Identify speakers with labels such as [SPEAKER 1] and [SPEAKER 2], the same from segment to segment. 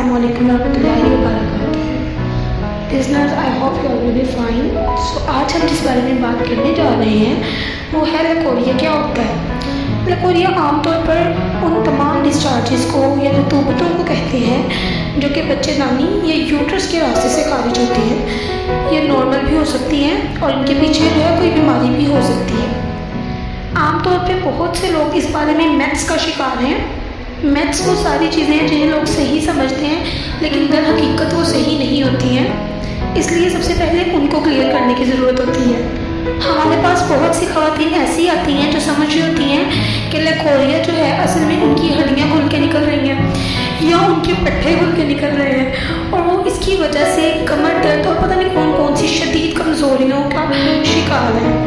[SPEAKER 1] Assalamualaikum warahmatullahi wabarakatuh। Listeners, I hope you all will be fine. So आज हम जिस बारे में बात करने जा रहे हैं वो है लकोरिया। क्या होता है लकोरिया? आमतौर पर उन तमाम डिस्चार्जेस को या रतूबतों को कहते हैं जो कि बच्चेदानी या यूट्रस के रास्ते से खारिज होती हैं। ये नॉर्मल भी हो सकती हैं और इनके पीछे जो है कोई बीमारी भी हो सकती है। आमतौर पे बहुत से लोग इस बारे में मैथ्स का शिकार हैं। मैथ्स वो सारी चीज़ें जिन्हें लोग सही समझते हैं लेकिन दर हकीकत वो सही नहीं होती हैं, इसलिए सबसे पहले उनको क्लियर करने की ज़रूरत होती है। हमारे पास बहुत सी ख़वातीन ऐसी आती हैं जो समझ रही होती हैं कि लकोरिया जो है असल में उनकी हड्डियाँ घुल के निकल रही हैं या उनके पट्टे घुल के निकल रहे हैं और वो इसकी वजह से कमर दर्द और पता नहीं कौन कौन सी शदीद कमज़ोरियों का शिकार है।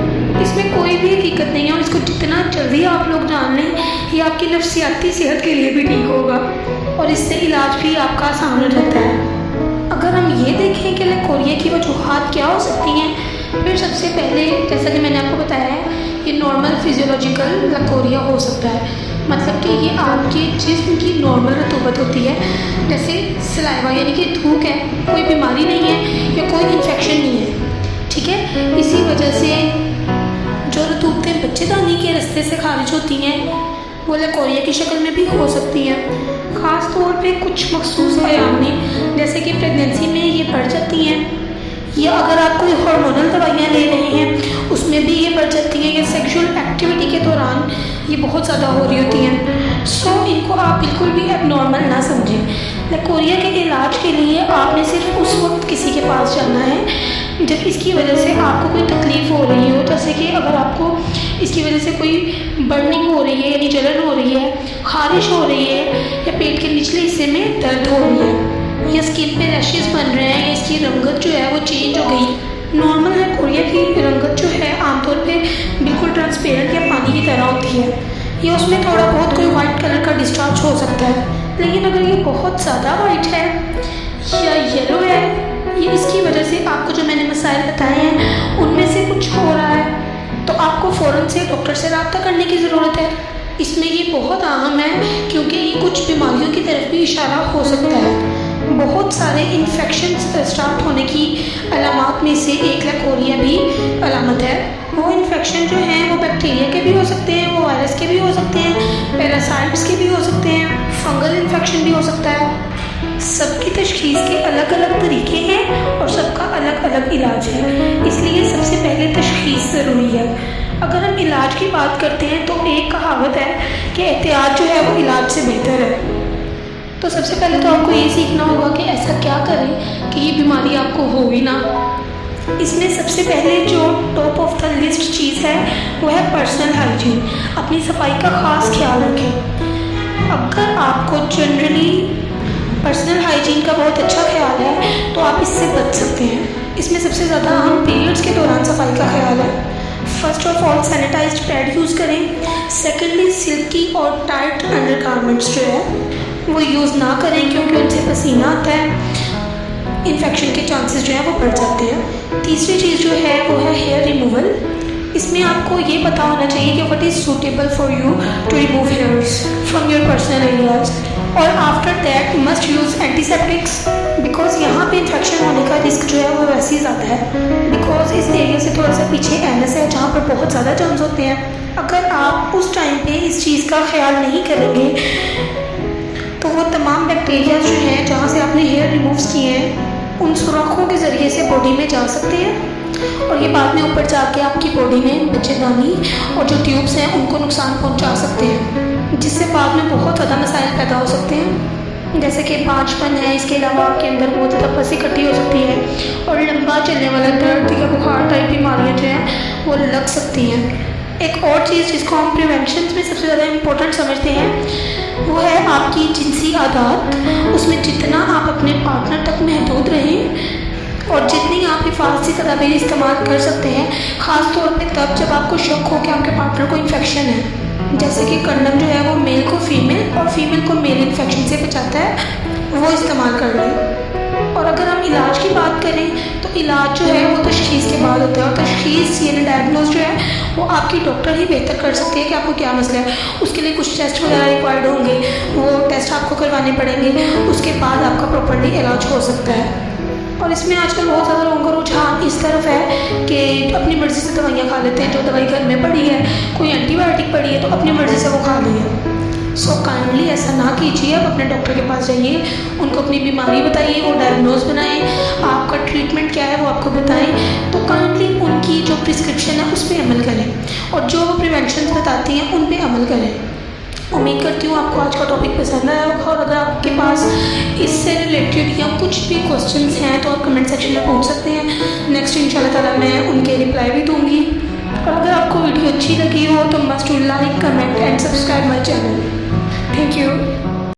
[SPEAKER 1] इसमें कोई भी दिक्कत नहीं है और इसको जितना जल्दी आप लोग जान लें ये आपकी नफ्सियाती सेहत के लिए भी ठीक होगा और इससे इलाज भी आपका आसान हो जाता है। अगर हम ये देखें कि लकोरिया की वजूहात क्या हो सकती हैं, फिर सबसे पहले जैसा कि मैंने आपको बताया है ये नॉर्मल फिजियोलॉजिकल लकोरिया हो सकता है। मतलब कि ये आपके जिस्म की नॉर्मल रतूबत होती है, जैसे सलाइवा यानी कि थूक है, कोई बीमारी नहीं है या कोई इन्फेक्शन नहीं है, ठीक है। इसी वजह से जो रतूबतें बच्चेदानी के रास्ते से खारिज होती हैं वो लकोरिया की शक्ल में भी हो सकती हैं। ख़ास तौर पे कुछ मखसूस अयाम में जैसे कि प्रेगनेंसी में ये बढ़ जाती हैं या अगर आप कोई हार्मोनल दवाइयाँ ले रहे हैं उसमें भी ये बढ़ जाती हैं या सेक्सुअल एक्टिविटी के दौरान ये बहुत ज़्यादा हो रही होती हैं। सो इनको आप बिल्कुल भी एबनॉर्मल ना समझें। लकोरिया के इलाज के लिए आपने सिर्फ उस वक्त किसी के पास जाना है जब इसकी वजह से आपको कोई तकलीफ़ हो रही हो, जैसे कि अगर आपको इसकी वजह से कोई बर्निंग हो रही है यानी जलन हो रही है, खारिश हो रही है या पेट के निचले हिस्से में दर्द हो रही है या स्किन पे रैशेस बन रहे हैं या इसकी रंगत जो है वो चेंज हो गई। नॉर्मल लकोरिया की रंगत जो है आमतौर पे बिल्कुल ट्रांसपेरेंट या पानी की तरह होती है या उसमें थोड़ा बहुत कोई वाइट कलर का डिस्चार्ज हो सकता है। लेकिन अगर ये बहुत ज़्यादा वाइट है या येलो है या इसकी वजह से आपको जो मैंने मसाइल बताए हैं उनमें से कुछ हो रहा है तो आपको फ़ौरन से डॉक्टर से रब्ता करने की ज़रूरत है। इसमें ये बहुत अहम है क्योंकि ये कुछ बीमारियों की तरफ भी इशारा हो सकता है। बहुत सारे इन्फेक्शन स्टार्ट होने की अलामत में से एक लकोरिया भी अलामत है। वो इन्फेक्शन जो हैं वो बैक्टीरिया के भी हो सकते हैं, वो वायरस के भी हो सकते हैं, पैरासाइट्स के भी हो सकते हैं, फंगल इन्फेक्शन भी हो सकता है। सबकी तशखीस के अलग अलग तरीके हैं और सबका अलग अलग इलाज है, इसलिए सबसे पहले तशखीस ज़रूरी है। अगर हम इलाज की बात करते हैं तो एक कहावत है कि एहतियात जो है वो इलाज से बेहतर है। तो सबसे पहले तो आपको ये सीखना होगा कि ऐसा क्या करें कि ये बीमारी आपको हो ही ना। इसमें सबसे पहले जो टॉप ऑफ द लिस्ट चीज़ है वो है पर्सनल हाइजीन। अपनी सफाई का ख़ास ख्याल रखें। अगर आपको जनरली पर्सनल हाइजीन का बहुत अच्छा ख्याल है तो आप इससे बच सकते हैं। इसमें सबसे ज़्यादा अहम पीरियड्स के दौरान सफाई का ख्याल है। First of all sanitised pad use करें। सेकेंडली सिल्की और टाइट अंडर गारमेंट्स जो है वो यूज़ ना करें क्योंकि उनसे पसीना आता है, इन्फेक्शन के चांसेस जो है वो बढ़ जाते हैं। तीसरी चीज़ जो है वो है हेयर रिमूवल। इसमें आपको ये पता होना चाहिए कि what is suitable for you to remove hairs from your personal areas और after that must use antiseptics because यहाँ पे इन्फेक्शन होने का रिस्क जो है वो वैसे ही ज़्यादा है बिकॉज इस एरिया से थोड़ा सा पीछे एनएस है जहाँ पर बहुत ज़्यादा जर्म्स होते हैं। अगर आप उस टाइम पे इस चीज़ का ख्याल नहीं करेंगे तो वो तमाम बैक्टीरिया जो हैं जहाँ से आपने हेयर रिमूव्स किए हैं उन सुराखों के ज़रिए से बॉडी में जा सकते हैं और ये बाद में ऊपर जाके आपकी बॉडी में बच्चेदानी और जो ट्यूब्स हैं उनको नुकसान पहुँचा सकते हैं, जिससे बाद में बहुत ज़्यादा मसाइल पैदा हो सकते हैं जैसे कि बांझपन है। इसके अलावा आपके अंदर बहुत ज़्यादा पसी इकट्ठी हो सकती है और लंबा चलने वाला दर्द या बुखार टाइप बीमारियाँ जो हैं वो लग सकती हैं। एक और चीज़ जिसको हम प्रिवेंशन में सबसे ज़्यादा इम्पोर्टेंट समझते हैं वो है आपकी जिनसी आदत। उसमें जितना आप अपने पार्टनर तक महदूद रहें और जितनी आप हिफाजती तदाबीर इस्तेमाल कर सकते हैं, ख़ास तौर पे तब जब आपको शक हो कि आपके पार्टनर को इन्फेक्शन है, जैसे कि कंडम जो है वो मेल को फीमेल और फीमेल को मेल इन्फेक्शन से बचाता है, वो इस्तेमाल कर लें। और अगर हम इलाज की बात करें तो इलाज जो है वो तशख़ीस के बाद होता है और तशख़ीस यानी डायग्नोज जो है वो आपकी डॉक्टर ही बेहतर कर सकते हैं कि आपको क्या मसला है। उसके लिए कुछ टेस्ट वगैरह रिक्वायर्ड होंगे, वो टेस्ट टेस्ट आपको करवाने पड़ेंगे, उसके बाद आपका प्रॉपर्ली इलाज हो सकता है। और इसमें आजकल बहुत ज़्यादा लोगों का रुझान इस तरफ है कि अपनी मर्ज़ी से दवाइयाँ खा लेते हैं। जो दवाई घर में पड़ी है, कोई एंटीबायोटिक पड़ी है तो अपनी मर्ज़ी से वो खा ली है। सो काइंडली ऐसा ना कीजिए, आप अपने डॉक्टर के पास जाइए, उनको अपनी बीमारी बताइए, वो डायग्नोज बनाएं, आपका ट्रीटमेंट क्या है वो आपको बताएं। तो काइंडली उनकी जो प्रिस्क्रिप्शन है उस पर अमल करें और जो वो प्रिवेंशन बताती हैं उन पर अमल करें। उम्मीद करती हूँ आपको आज का टॉपिक पसंद आया होगा, और अगर आपके पास इससे रिलेटेड या कुछ भी क्वेश्चंस हैं तो आप कमेंट सेक्शन में पूछ सकते हैं। नेक्स्ट इंशाल्लाह ताला मैं उनके रिप्लाई भी दूँगी। और अगर आपको वीडियो अच्छी लगी हो तो must to like, comment and subscribe my channel. Thank you.